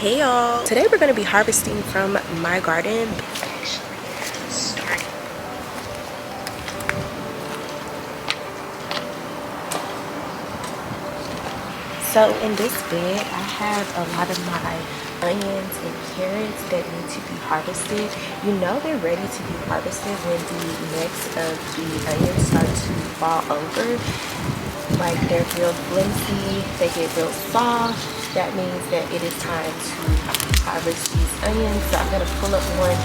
Hey y'all, today we're going to be harvesting from my garden. So in this bed I have a lot of my onions and carrots that need to be harvested. You know they're ready to be harvested when the necks of the onions start to fall over. Like they're real flimsy, they get real soft. That means that it is time to harvest these onions. So I'm gonna pull up one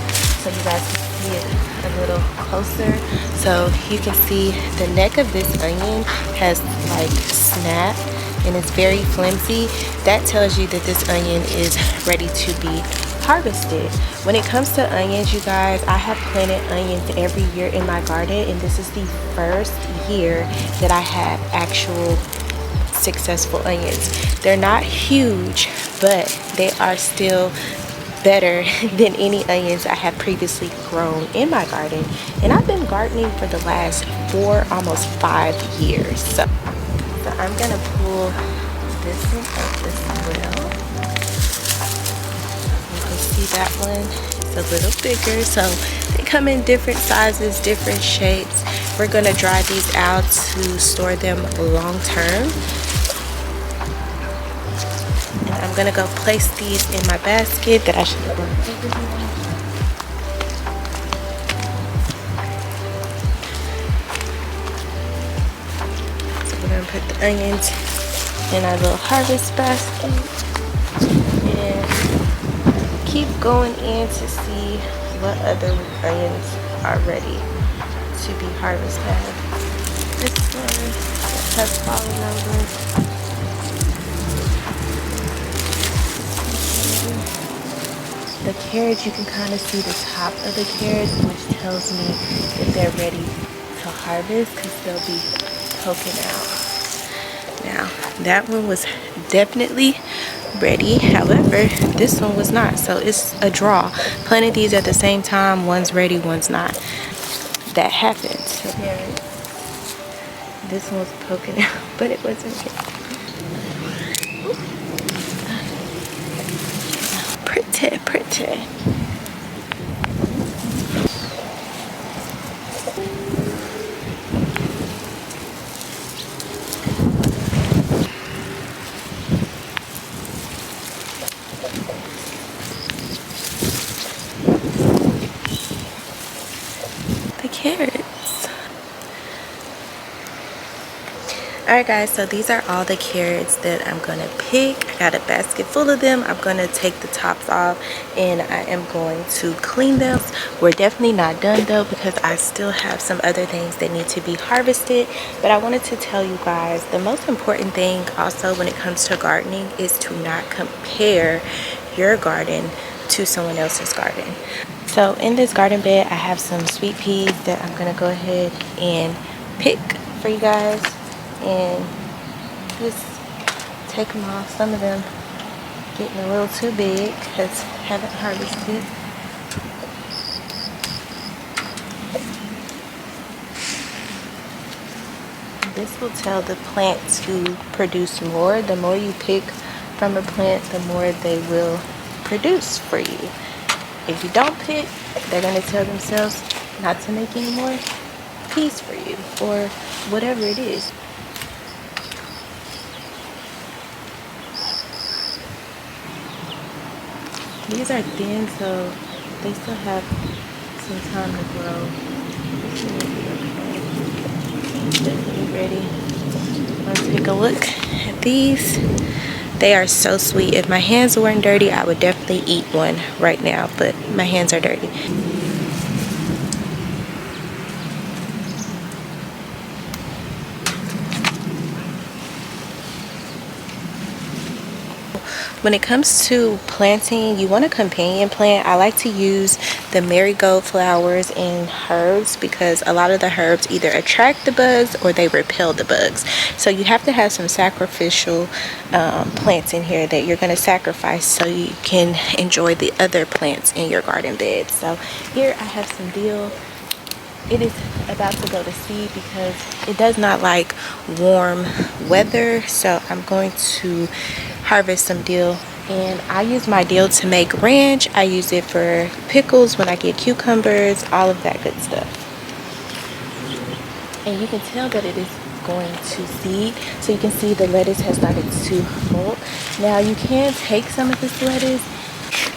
so you guys can see it a little closer. So you can see the neck of this onion has like snap and it's very flimsy. That tells you that this onion is ready to be harvested. When it comes to onions, you guys, I have planted onions every year in my garden, and this is the first year that I have actual successful onions. They're not huge, but they are still better than any onions I have previously grown in my garden. And I've been gardening for the last 4, almost 5 years. So I'm gonna pull this one up as well. You can see that one is a little bigger. So they come in different sizes, different shapes. We're gonna dry these out to store them long term. And I'm gonna go place these in my basket that I should have brought over here. So we're gonna put the onions in our little harvest basket and keep going in to see what other onions are ready to be harvested. This one has fallen over. The carrots, you can kind of see the top of the carrots, which tells me that they're ready to harvest because they'll be poking out. Now, that one was definitely ready. However, this one was not. So it's a draw. Planted these at the same time. One's ready, one's not. That happened. So this one was poking out, but it wasn't it. Pretty, pretty. The carrots. Alright guys, so these are all the carrots that I'm gonna pick. I got a basket full of them. I'm gonna take the tops off and I am going to clean them. We're definitely not done though because I still have some other things that need to be harvested. But I wanted to tell you guys the most important thing also when it comes to gardening is to not compare your garden to someone else's garden. So in this garden bed I have some sweet peas that I'm gonna go ahead and pick for you guys and just take them off. Some of them getting a little too big because haven't harvested. This will tell the plant to produce more. The more you pick from a plant, the more they will produce for you. If you don't pick, they're going to tell themselves not to make any more peas for you or whatever it is. These are thin, so they still have some time to grow. Definitely ready. Let's take a look at these. They are so sweet. If my hands weren't dirty, I would definitely eat one right now, but my hands are dirty. When it comes to planting, you want a companion plant. I like to use the marigold flowers and herbs because a lot of the herbs either attract the bugs or they repel the bugs. So you have to have some sacrificial plants in here that you're going to sacrifice so you can enjoy the other plants in your garden bed. So here I have some dill. It is about to go to seed because it does not like warm weather, so I'm going to harvest some dill And I use my dill to make ranch. I use it for pickles when I get cucumbers, all of that good stuff. And you can tell that it is going to seed. So you can see the lettuce has started to molt. Now you can take some of this lettuce.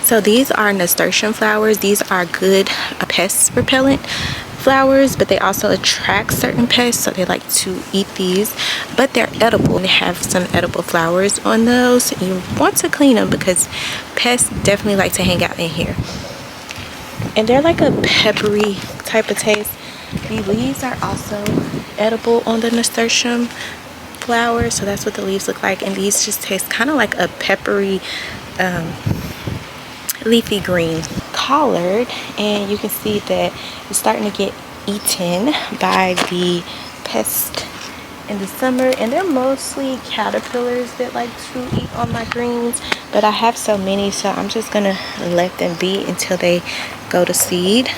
So these are nasturtium flowers. These are good pest repellent flowers, but they also attract certain pests, so they like to eat these, but they're edible. They have some edible flowers on those. You want to clean them because pests definitely like to hang out in here, and they're like a peppery type of taste. The leaves are also edible on the nasturtium flower, so that's what the leaves look like, and these just taste kind of like a peppery leafy green. Collard, and you can see that it's starting to get eaten by the pest in the summer, and they're mostly caterpillars that like to eat on my greens, but I have so many, so I'm just gonna let them be until they go to seed.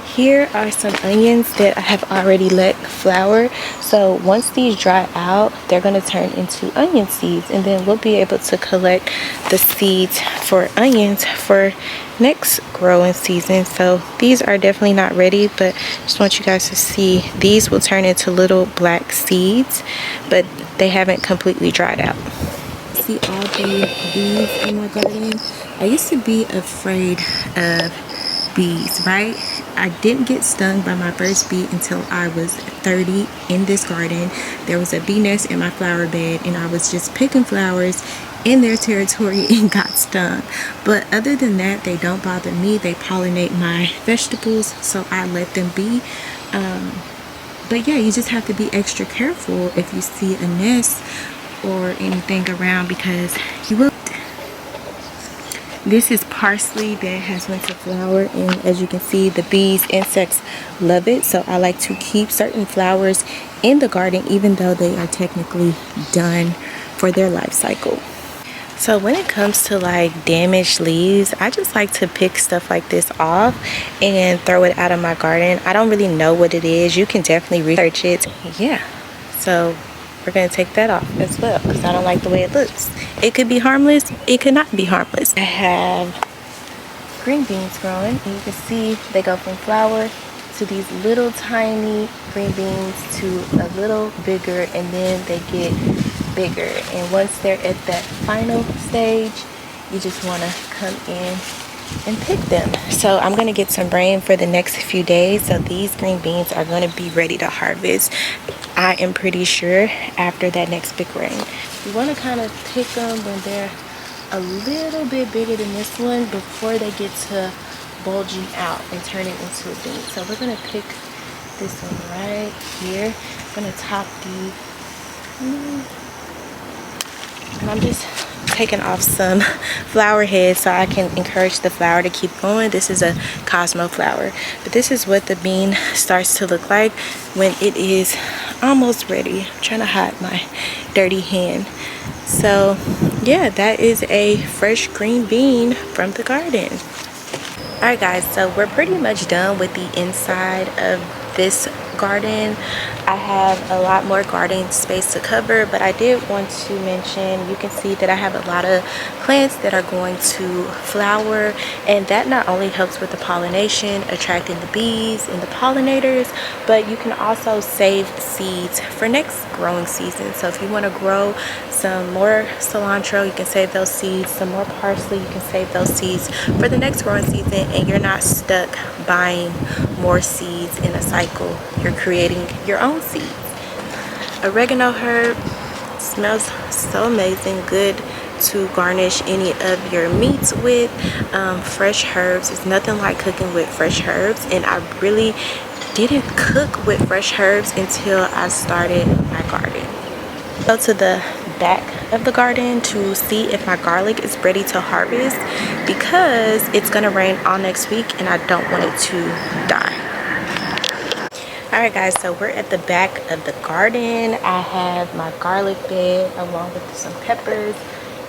Here are some onions that I have already let flower. So once these dry out, they're going to turn into onion seeds, and then we'll be able to collect the seeds for onions for next growing season. So these are definitely not ready, but just want you guys to see these will turn into little black seeds, but they haven't completely dried out. See all the bees in my garden. I used to be afraid of bees, right? I didn't get stung by my first bee until I was 30 in this garden. There was a bee nest in my flower bed, and I was just picking flowers in their territory and got stung. But other than that, they don't bother me. They pollinate my vegetables, so I let them be. But yeah, you just have to be extra careful if you see a nest or anything around, because you will. This is parsley that has went to flower, and as you can see, the bees, insects love it. So I like to keep certain flowers in the garden even though they are technically done for their life cycle. So when it comes to like damaged leaves, I just like to pick stuff like this off and throw it out of my garden. I don't really know what it is. You can definitely research it. Yeah, so we're going to take that off as well because I don't like the way it looks. It could be harmless, it could not be harmless. I have green beans growing, and you can see they go from flower to these little tiny green beans to a little bigger, and then they get bigger. And once they're at that final stage, you just want to come in and pick them. So I'm going to get some rain for the next few days, so these green beans are going to be ready to harvest, I am pretty sure, after that next big rain. You want to kind of pick them when they're a little bit bigger than this one before they get to bulging out and turning into a bean. So we're going to pick this one right here. I'm going to top these, and I'm just taking off some flower heads so I can encourage the flower to keep going. This is a Cosmo flower, but this is what the bean starts to look like when it is almost ready. I'm trying to hide my dirty hand. So yeah, that is a fresh green bean from the garden. Alright guys, so we're pretty much done with the inside of this garden. I have a lot more garden space to cover, but I did want to mention, you can see that I have a lot of plants that are going to flower, and that not only helps with the pollination, attracting the bees and the pollinators, but you can also save seeds for next growing season. So if you want to grow some more cilantro, you can save those seeds. Some more parsley, you can save those seeds for the next growing season, and you're not stuck buying more seeds in a cycle. You're creating your own seeds. Oregano herb smells so amazing, good to garnish any of your meats with. Fresh herbs, it's nothing like cooking with fresh herbs, and I really didn't cook with fresh herbs until I started my garden. Go to the back of the garden to see if my garlic is ready to harvest, because it's gonna rain all next week and I don't want it to die. Alright guys, so we're at the back of the garden. I have my garlic bed along with some peppers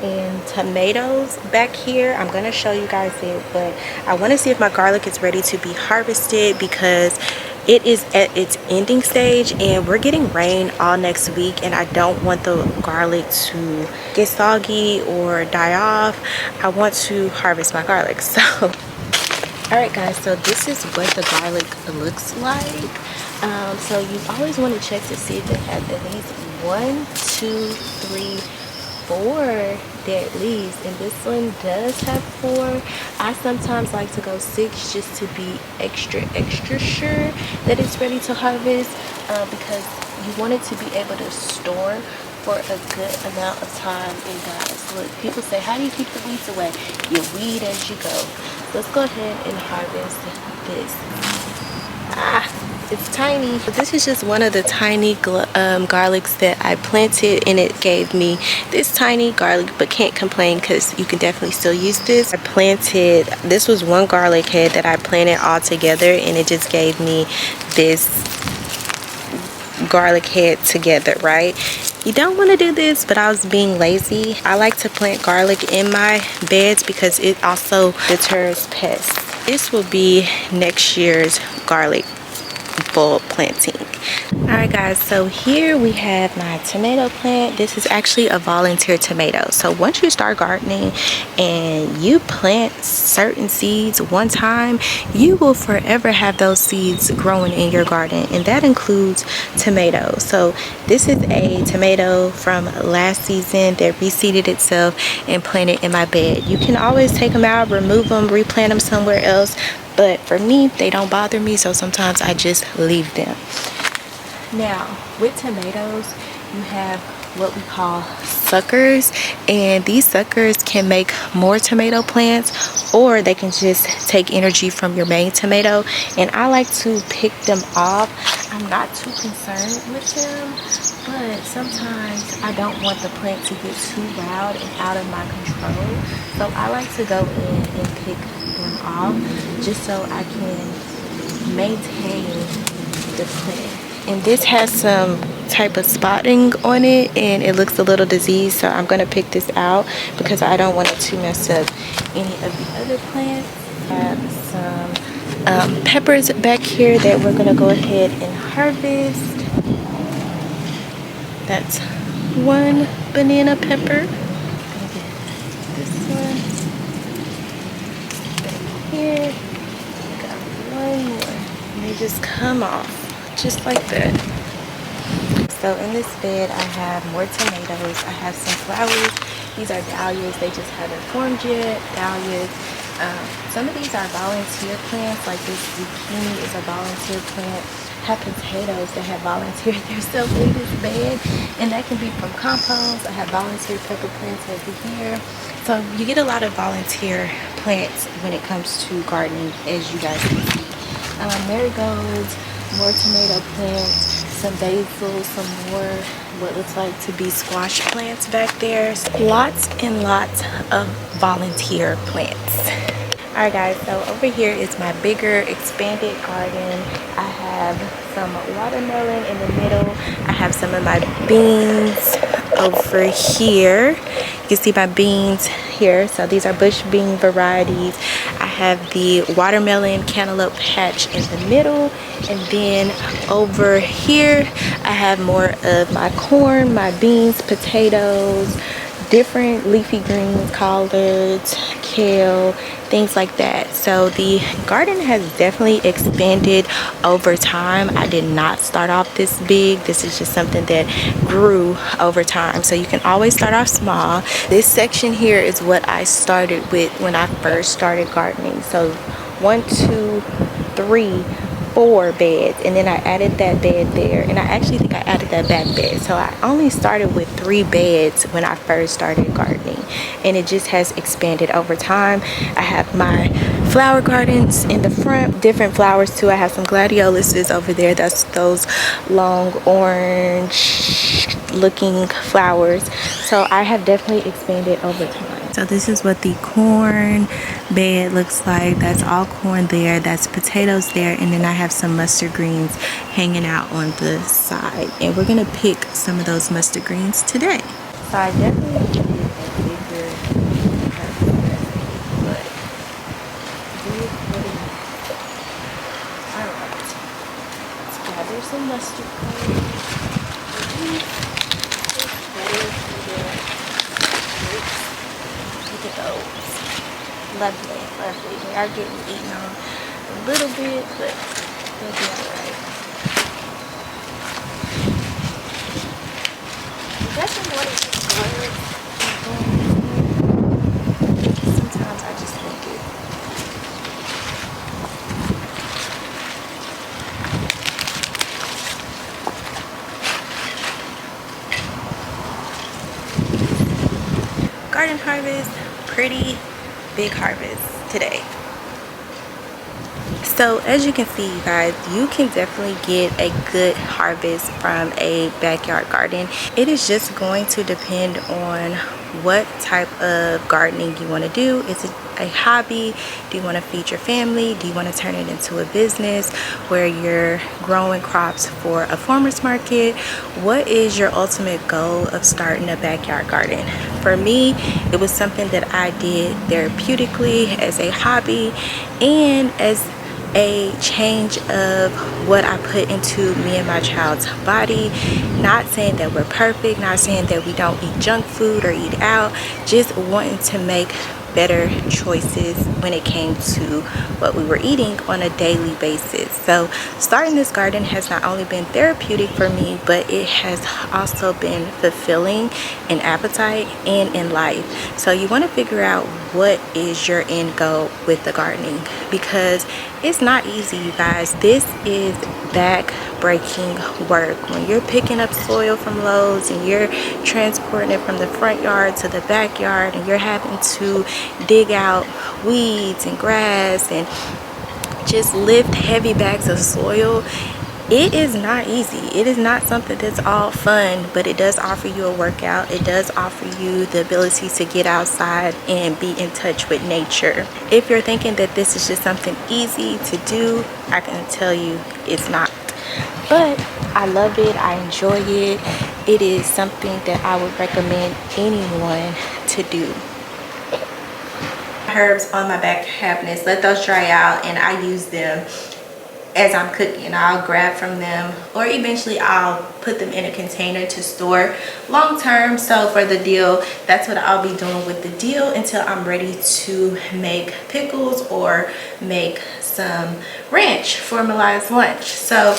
and tomatoes back here. I'm going to show you guys it, but I want to see if my garlic is ready to be harvested, because it is at its ending stage, and we're getting rain all next week, and I don't want the garlic to get soggy or die off. I want to harvest my garlic. So all right guys, so this is what the garlic looks like. So you always want to check to see if it has at least 1, 2, 3, 4 dead leaves, and this one does have 4. I sometimes like to go 6 just to be extra sure that it's ready to harvest, because you want it to be able to store for a good amount of time. And guys, look, people say, how do you keep the weeds away? You weed as you go. Let's go ahead and harvest this. It's tiny, but this is just one of the tiny garlics that I planted, and it gave me this tiny garlic, but can't complain because you can definitely still use this. This was one garlic head that I planted all together, and it just gave me this garlic head together, right? You don't want to do this, but I was being lazy. I like to plant garlic in my beds because it also deters pests. This will be next year's garlic bulb planting. All right guys, so here we have my tomato plant. This is actually a volunteer tomato. So once you start gardening and you plant certain seeds one time, you will forever have those seeds growing in your garden, and that includes tomatoes. So this is a tomato from last season that reseeded itself and planted in my bed. You can always take them out, remove them, replant them somewhere else, but for me, they don't bother me, so sometimes I just leave them. Now, with tomatoes, you have what we call suckers, and these suckers can make more tomato plants, or they can just take energy from your main tomato, and I like to pick them off. I'm not too concerned with them, but sometimes I don't want the plant to get too loud and out of my control, so I like to go in and pick them off just so I can maintain the plant. And this has some type of spotting on it, and it looks a little diseased, so I'm going to pick this out because I don't want it to mess up any of the other plants. I have some peppers back here that we're going to go ahead and harvest. That's one banana pepper. This one back here. Got one more, and they just come off just like that. So in this bed I have more tomatoes. I have some flowers. These are dahlias. They just haven't formed yet. Dahlias. Some of these are volunteer plants, like this zucchini is a volunteer plant. I have potatoes that have volunteered themselves in this bed, and that can be from compost. I have volunteer pepper plants over here. So you get a lot of volunteer plants when it comes to gardening, as you guys can see. Marigolds, more tomato plants, some basil, some more what looks like to be squash plants back there. Lots and lots of volunteer plants. Alright guys, so over here is my bigger expanded garden. I have some watermelon in the middle. I have some of my beans over here. You can see my beans here. So these are bush bean varieties. I have the watermelon cantaloupe patch in the middle, and then over here I have more of my corn, my beans, potatoes, different leafy greens, collards, kale, things like that. So the garden has definitely expanded over time. I did not start off this big. This is just something that grew over time. So you can always start off small. This section here is what I started with when I first started gardening. So 1, 2, 3, 4 beds, and then I added that bed there, and I actually think I added that back bed. So I only started with 3 beds when I first started gardening, and it just has expanded over time. I have my flower gardens in the front, different flowers too. I have some gladioluses over there. That's those long orange looking flowers. So I have definitely expanded over time. So this is what the corn bed looks like. That's all corn there. That's potatoes there. And then I have some mustard greens hanging out on the side. And we're going to pick some of those mustard greens today. So I definitely did a bigger Alright. Lovely, lovely. They are getting eaten on a little bit, but they'll be alright. That's one of these cards. Sometimes I just think it. Garden harvest, pretty big harvest today. So as you can see, you guys, you can definitely get a good harvest from a backyard garden. It is just going to depend on what type of gardening you want to do. Is it a hobby? Do you want to feed your family? Do you want to turn it into a business where you're growing crops for a farmer's market? What is your ultimate goal of starting a backyard garden? For me, it was something that I did therapeutically as a hobby and as a change of what I put into me and my child's body. Not saying that we're perfect, not saying that we don't eat junk food or eat out, just wanting to make better choices when it came to what we were eating on a daily basis. So starting this garden has not only been therapeutic for me, but it has also been fulfilling in appetite and in life. So you want to figure out what is your end goal with the gardening, because it's not easy, you guys. This is back-breaking work. When you're picking up soil from Lowe's and you're transporting it from the front yard to the backyard, and you're having to dig out weeds and grass and just lift heavy bags of soil, it is not easy. It is not something that's all fun, but it does offer you a workout. It does offer you the ability to get outside and be in touch with nature. If you're thinking that this is just something easy to do, I can tell you it's not. But I love it. I enjoy it. It is something that I would recommend anyone to do. Herbs on my back cabinets, let those dry out, and I use them as I'm cooking. I'll grab from them, or eventually I'll put them in a container to store long term. So for the dill, that's what I'll be doing with the dill until I'm ready to make pickles or make some ranch for Mariah's lunch. So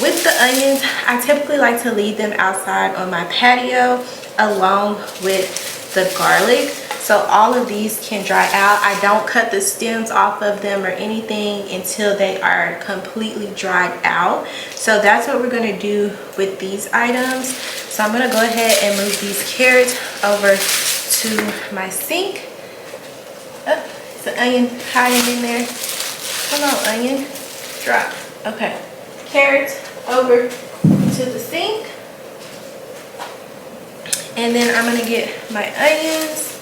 with the onions, I typically like to leave them outside on my patio along with the garlic, so all of these can dry out. I don't cut the stems off of them or anything until they are completely dried out. So that's what we're going to do with these items. So I'm going to go ahead and move these carrots over to my sink. Oh, it's an onion hiding in there. Come on, onion. Drop. Okay. Carrots over to the sink. And then I'm going to get my onions.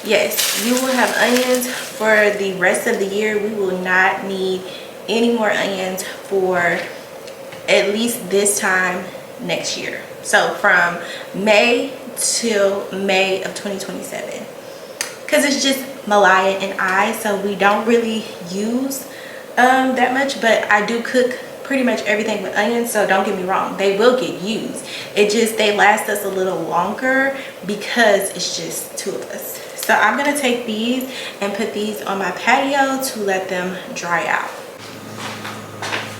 Yes, you will have onions for the rest of the year. We will not need any more onions for at least this time next year. So from May till May of 2027, because it's just Malaya and I, so we don't really use that much. But I do cook pretty much everything with onions, so don't get me wrong, they will get used. It just, they last us a little longer because it's just two of us. So I'm gonna take these and put these on my patio to let them dry out.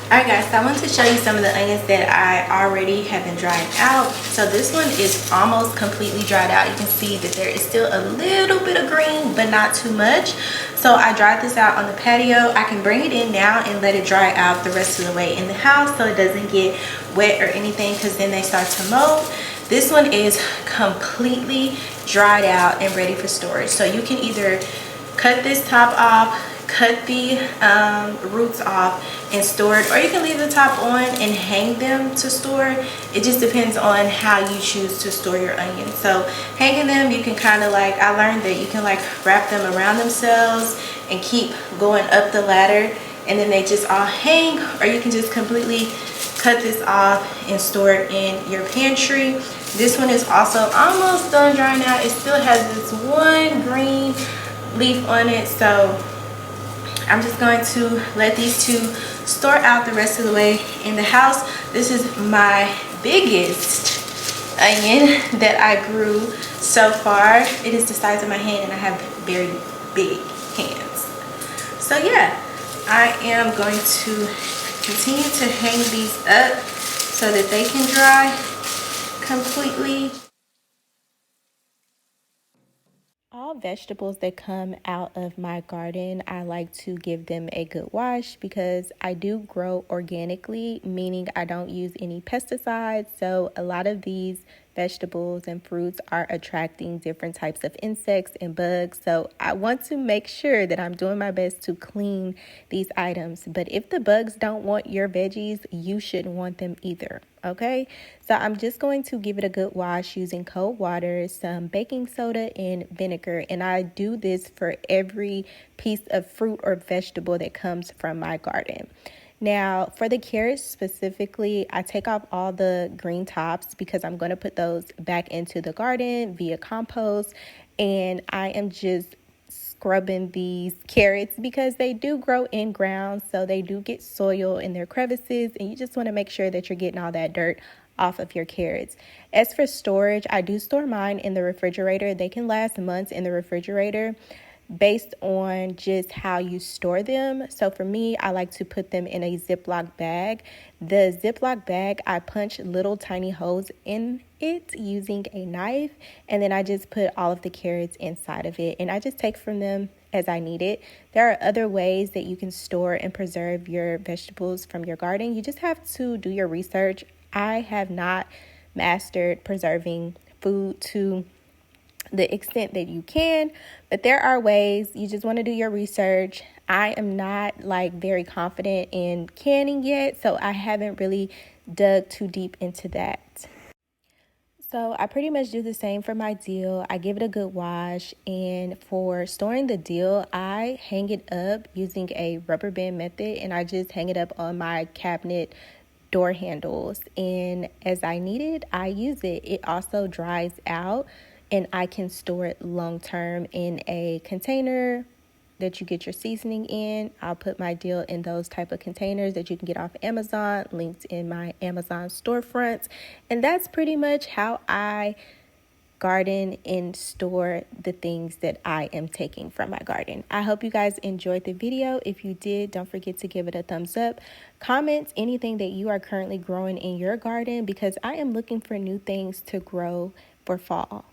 Alright guys, so I want to show you some of the onions that I already have been drying out. So this one is almost completely dried out. You can see that there is still a little bit of green, but not too much. So I dried this out on the patio. I can bring it in now and let it dry out the rest of the way in the house so it doesn't get wet or anything, because then they start to mold. This one is completely dried out and ready for storage. So you can either cut this top off, cut the roots off and store it, or you can leave the top on and hang them to store. It just depends on how you choose to store your onions. So hanging them, you can kind of like, I learned that you can like wrap them around themselves and keep going up the ladder, and then they just all hang, or you can just completely cut this off and store it in your pantry. This one is also almost done drying out. It still has this one green leaf on it, so I'm just going to let these two store out the rest of the way in the house. This is my biggest onion that I grew so far. It is the size of my hand and I have very big hands. So yeah, I am going to continue to hang these up so that they can dry completely. All vegetables that come out of my garden, I like to give them a good wash because I do grow organically, meaning I don't use any pesticides. So a lot of these vegetables and fruits are attracting different types of insects and bugs. So I want to make sure that I'm doing my best to clean these items. But if the bugs don't want your veggies, you shouldn't want them either. Okay, so I'm just going to give it a good wash using cold water, some baking soda, and vinegar. And I do this for every piece of fruit or vegetable that comes from my garden. Now, for the carrots specifically, I take off all the green tops because I'm going to put those back into the garden via compost. And I am just scrubbing these carrots because they do grow in ground, so they do get soil in their crevices, and you just want to make sure that you're getting all that dirt off of your carrots. As for storage, I do store mine in the refrigerator. They can last months in the refrigerator based on just how you store them. So for me, I like to put them in a Ziploc bag. The Ziploc bag, I punch little tiny holes in it using a knife, and then I just put all of the carrots inside of it, and I just take from them as I need it. There are other ways that you can store and preserve your vegetables from your garden. You just have to do your research. I have not mastered preserving food to the extent that you can, but there are ways. You just want to do your research. I am not like very confident in canning yet, so I haven't really dug too deep into that. So I pretty much do the same for my dill. I give it a good wash, and for storing the dill, I hang it up using a rubber band method, and I just hang it up on my cabinet door handles, and as I need it, I use it. It also dries out, and I can store it long term in a container that you get your seasoning in. I'll put my dill in those type of containers that you can get off Amazon, linked in my Amazon storefronts. And that's pretty much how I garden and store the things that I am taking from my garden. I hope you guys enjoyed the video. If you did, don't forget to give it a thumbs up. Comment anything that you are currently growing in your garden because I am looking for new things to grow for fall.